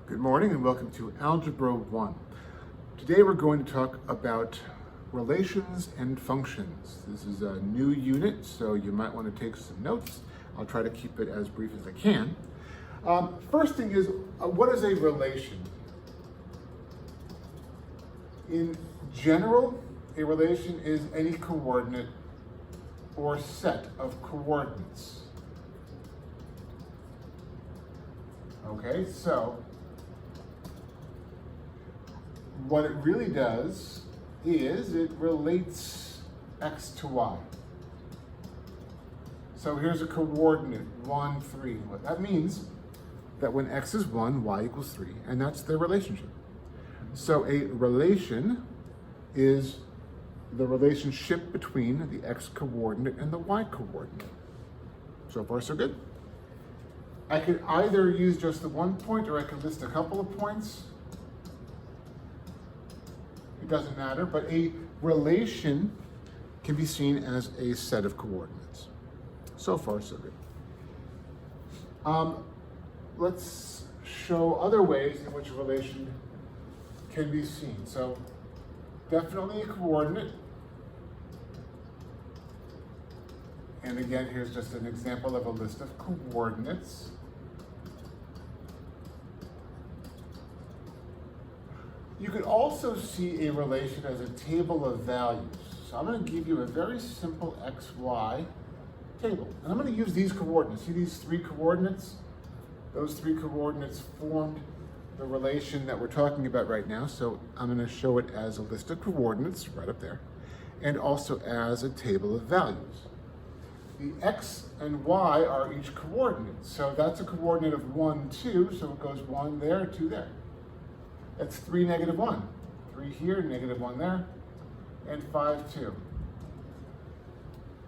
Good morning and welcome to Algebra 1. Today we're going to talk about relations and functions. This is a new unit, so you might want to take some notes. I'll try to keep it as brief as I can. First thing is, what is a relation? In general, a relation is any coordinate or set of coordinates. Okay, so what it really does is it relates x to y. So here's a coordinate, 1, 3. What that means that when x is 1, y equals 3, and that's their relationship. So a relation is the relationship between the x coordinate and the y coordinate. So far, so good. I could either use just the one point or I could list a couple of points. It doesn't matter, but a relation can be seen as a set of coordinates. So far, so good. Let's show other ways in which a relation can be seen. So definitely a coordinate. And again, here's just an example of a list of coordinates. You could also see a relation as a table of values. So I'm going to give you a very simple XY table. And I'm going to use these coordinates. See these three coordinates? Those three coordinates formed the relation that we're talking about right now. So I'm going to show it as a list of coordinates right up there, and also as a table of values. The x and y are each coordinate. So that's a coordinate of 1, 2. So it goes 1 there, 2 there. That's 3, -1. 3 here, -1 there, and 5, 2.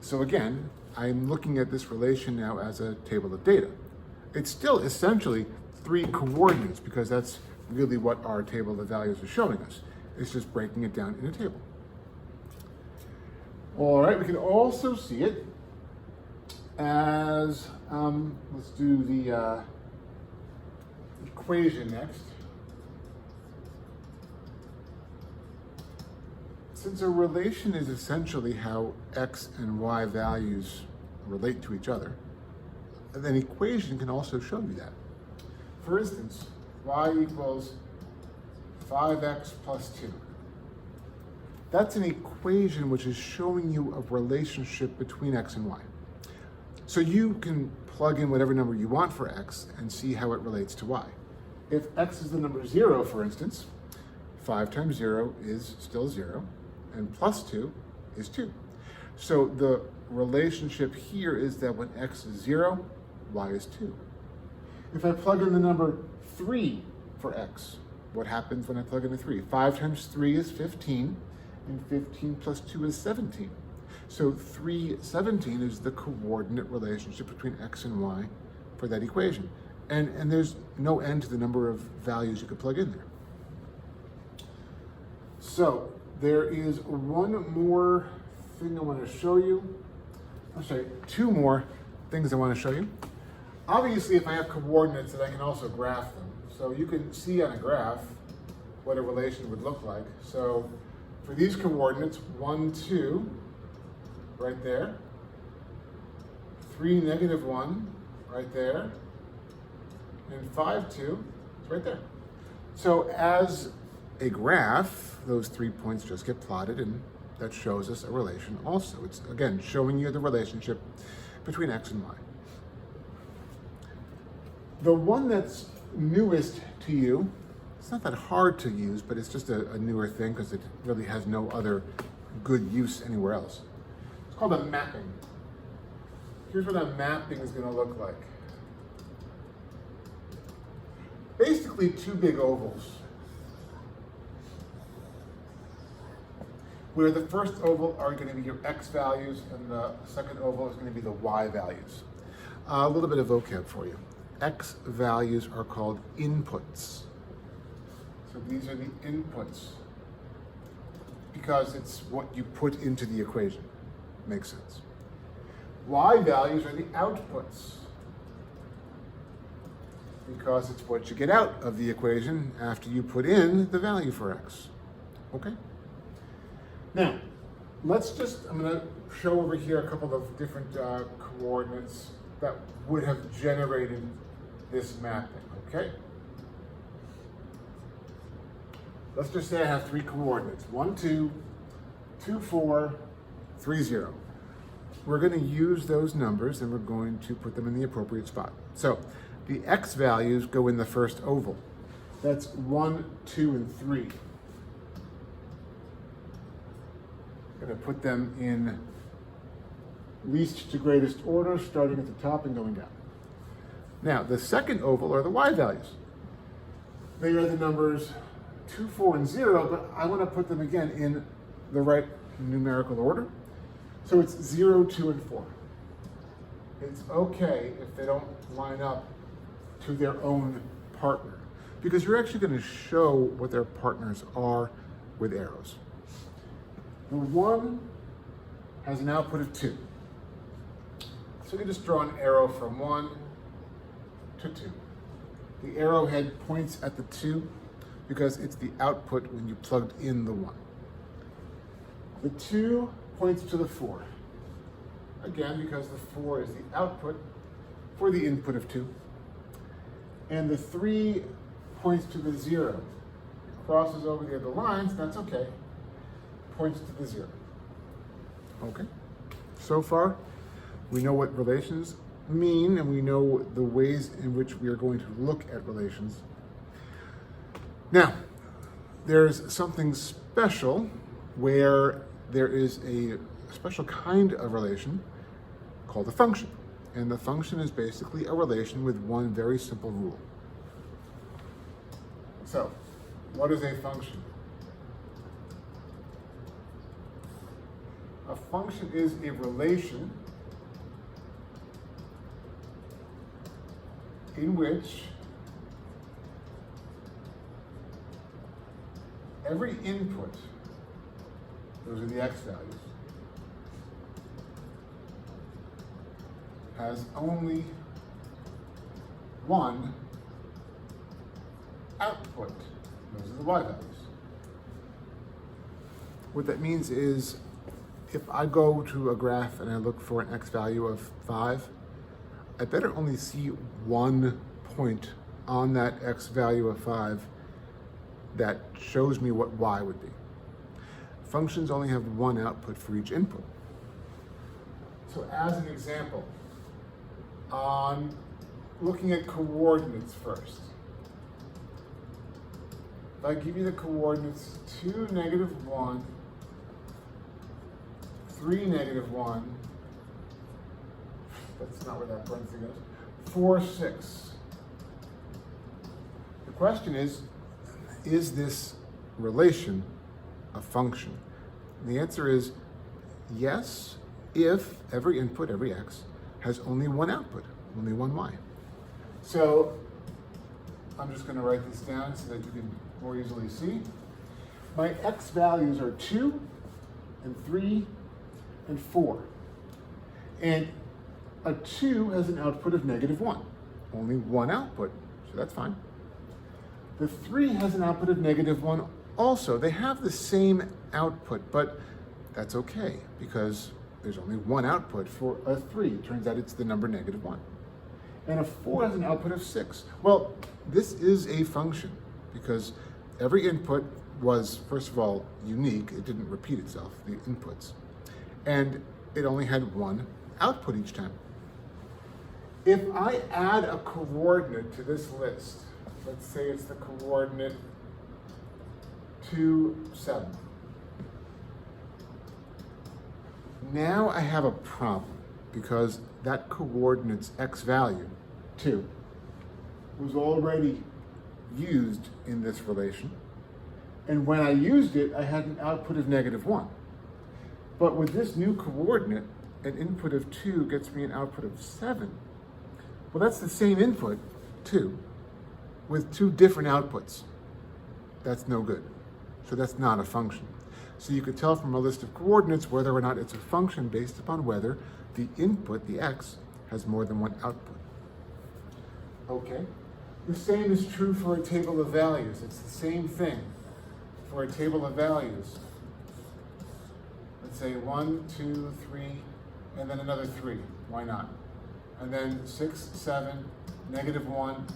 So again, I'm looking at this relation now as a table of data. It's still essentially 3 coordinates because that's really what our table of values is showing us. It's just breaking it down in a table. All right, we can also see it as, let's do the equation next. Since a relation is essentially how x and y values relate to each other, an equation can also show you that. For instance, y equals 5x plus 2. That's an equation which is showing you a relationship between x and y. So you can plug in whatever number you want for x and see how it relates to y. If x is the number 0, for instance, 5 times 0 is still 0. And plus 2 is 2. So the relationship here is that when x is 0, y is 2. If I plug in the number 3 for x, what happens when I plug in a 3? 5 times 3 is 15, and 15 plus 2 is 17. So 3, 17 is the coordinate relationship between x and y for that equation. And there's no end to the number of values you could plug in there. So there is one more thing I want to show you. I'm sorry, 2 more things I want to show you. Obviously, if I have coordinates, then I can also graph them. So you can see on a graph what a relation would look like. So for these coordinates, 1, 2, right there. 3, -1, right there. And 5, 2, it's right there. So as a graph, those 3 points just get plotted, and that shows us a relation also. It's, again, showing you the relationship between x and y. The one that's newest to you, it's not that hard to use, but it's just a newer thing because it really has no other good use anywhere else. It's called a mapping. Here's what a mapping is going to look like. Basically 2 big ovals, where the first oval are going to be your x values and the second oval is going to be the y values. A little bit of vocab for you. X values are called inputs. So these are the inputs because it's what you put into the equation. Makes sense. Y values are the outputs. because it's what you get out of the equation after you put in the value for x. Okay? Now, I'm going to show over here a couple of different coordinates that would have generated this mapping, okay? Let's just say I have three coordinates, 1, 2, 2, 4, 3, 0. We're going to use those numbers and we're going to put them in the appropriate spot. So the x values go in the first oval. That's 1, 2, and 3. I'm going to put them in least to greatest order, starting at the top and going down. Now, the second oval are the y values. They are the numbers 2, 4, and 0, but I want to put them again in the right numerical order. So it's 0, 2, and 4. It's okay if they don't line up to their own partner, because you're actually going to show what their partners are with arrows. The 1 has an output of 2. So you can just draw an arrow from 1 to 2. The arrowhead points at the 2 because it's the output when you plugged in the 1. The 2 points to the 4. Again, because the 4 is the output for the input of 2. And the 3 points to the 0. It crosses over the other lines, that's okay. Points to the 0. Okay? So far, we know what relations mean, and we know the ways in which we are going to look at relations. Now, there's something special where there is a special kind of relation called a function. And the function is basically a relation with one very simple rule. So, what is a function? A function is a relation in which every input, those are the x values, has only one output. Those are the y values. What that means is, if I go to a graph and I look for an x value of 5, I better only see one point on that x value of 5 that shows me what y would be. Functions only have one output for each input. So as an example, on looking at coordinates first, if I give you the coordinates 2, -1, 3, -1, that's not where that parenthesis goes, 4, 6. The question is this relation a function? And the answer is yes, if every input, every x, has only one output, only one y. So I'm just going to write this down so that you can more easily see. My x values are 2, and 3, and 4. And a 2 has an output of -1. Only one output, so that's fine. The 3 has an output of -1 also. They have the same output, but that's okay because there's only one output for a 3. It turns out it's the number -1. And a 4 has an output of 6. Well, this is a function because every input was, first of all, unique. It didn't repeat itself, the inputs. And it only had one output each time. If I add a coordinate to this list, let's say it's the coordinate 2, 7. Now I have a problem because that coordinate's x value, 2, was already used in this relation. And when I used it, I had an output of -1. But with this new coordinate, an input of 2 gets me an output of 7. Well, that's the same input, 2, with 2 different outputs. That's no good. So that's not a function. So you could tell from a list of coordinates whether or not it's a function based upon whether the input, the x, has more than one output. Okay, The same is true for a table of values. It's the same thing for a table of values. Let's say 1, 2, 3, and then another 3. Why not? And then 6, 7, -1,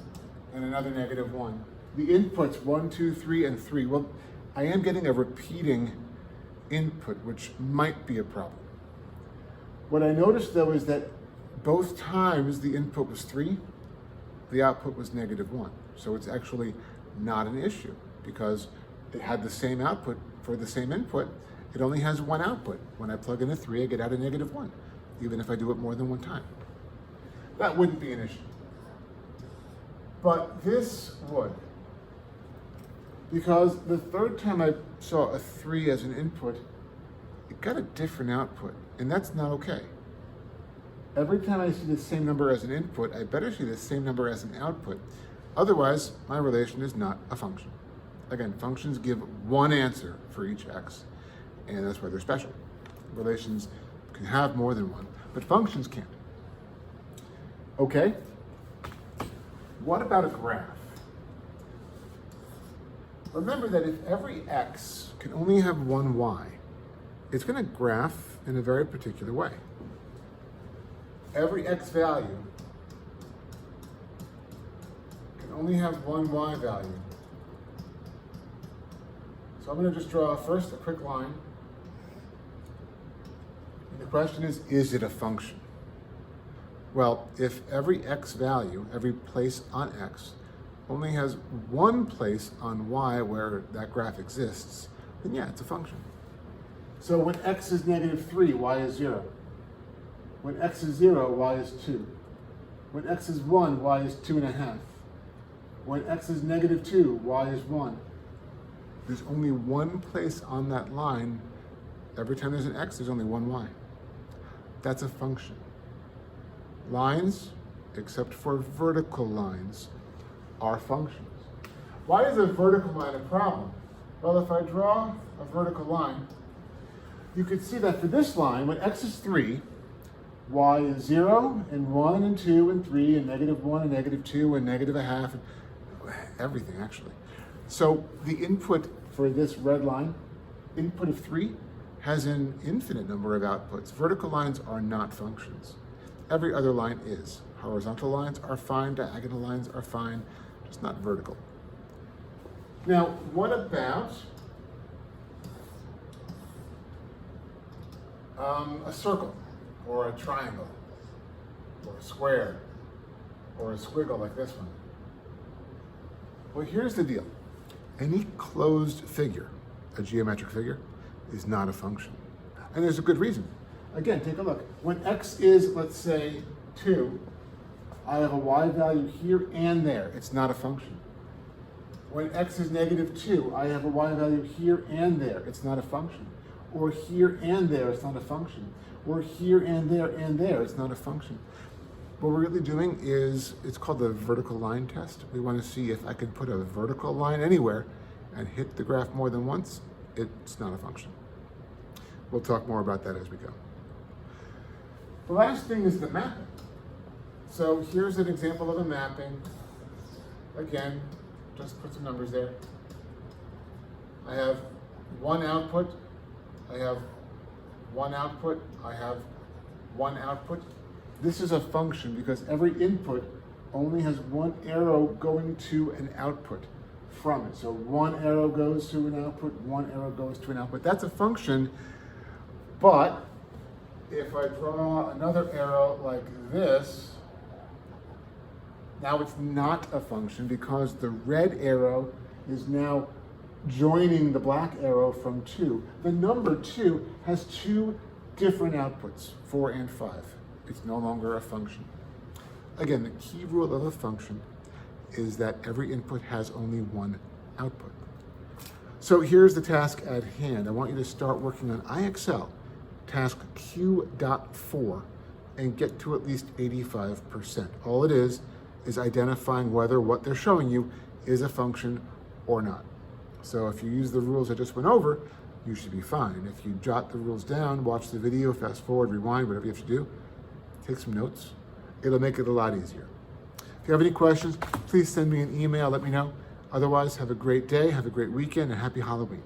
and another -1. The inputs 1, 2, 3, and 3. Well, I am getting a repeating input, which might be a problem. What I noticed though is that both times the input was 3, the output was -1. So it's actually not an issue because it had the same output for the same input. It only has one output. When I plug in a 3, I get out a -1, even if I do it more than one time. That wouldn't be an issue. But this would. Because the third time I saw a 3 as an input, it got a different output, and that's not okay. Every time I see the same number as an input, I better see the same number as an output. Otherwise, my relation is not a function. Again, functions give one answer for each x, and that's why they're special. Relations can have more than one, but functions can't. Okay? What about a graph? Remember that if every x can only have one y, it's going to graph in a very particular way. Every x value can only have one y value. So I'm going to just draw first a quick line. And the question is it a function? Well, if every x value, every place on x, only has one place on y where that graph exists, then yeah, it's a function. So when x is -3, y is 0. When x is 0, y is 2. When x is 1, y is 2.5. When x is -2, y is 1. There's only one place on that line. Every time there's an x, there's only one y. That's a function. Lines, except for vertical lines, are functions. Why is a vertical line a problem? Well, if I draw a vertical line, you could see that for this line, when x is 3, y is 0, and 1, and 2, and 3, and -1, and -2, and -0.5, and everything actually. So the input for this red line, input of 3, has an infinite number of outputs. Vertical lines are not functions. Every other line is. Horizontal lines are fine, diagonal lines are fine, just not vertical. Now, what about a circle, or a triangle, or a square, or a squiggle like this one? Well, here's the deal. Any closed figure, a geometric figure, is not a function. And there's a good reason. Again, take a look. When x is, let's say, 2, I have a y value here and there. It's not a function. When x is -2, I have a y value here and there. It's not a function. Or here and there, it's not a function. Or here and there, it's not a function. What we're really doing is, it's called the vertical line test. We want to see if I can put a vertical line anywhere and hit the graph more than once, it's not a function. We'll talk more about that as we go. The last thing is the mapping. So here's an example of a mapping. Again, just put some numbers there. I have one output, I have one output, I have one output. This is a function because every input only has one arrow going to an output from it. So one arrow goes to an output, one arrow goes to an output. That's a function, but if I draw another arrow like this, now it's not a function because the red arrow is now joining the black arrow from 2. The number 2 has 2 different outputs, 4 and 5. It's no longer a function. Again, the key rule of a function is that every input has only one output. So here's the task at hand. I want you to start working on IXL, task Q.4, and get to at least 85%. All it is identifying whether what they're showing you is a function or not. So if you use the rules I just went over, you should be fine. If you jot the rules down, watch the video, fast forward, rewind, whatever you have to do, take some notes, it'll make it a lot easier. If you have any questions, please send me an email, let me know. Otherwise, have a great day, have a great weekend, and happy Halloween.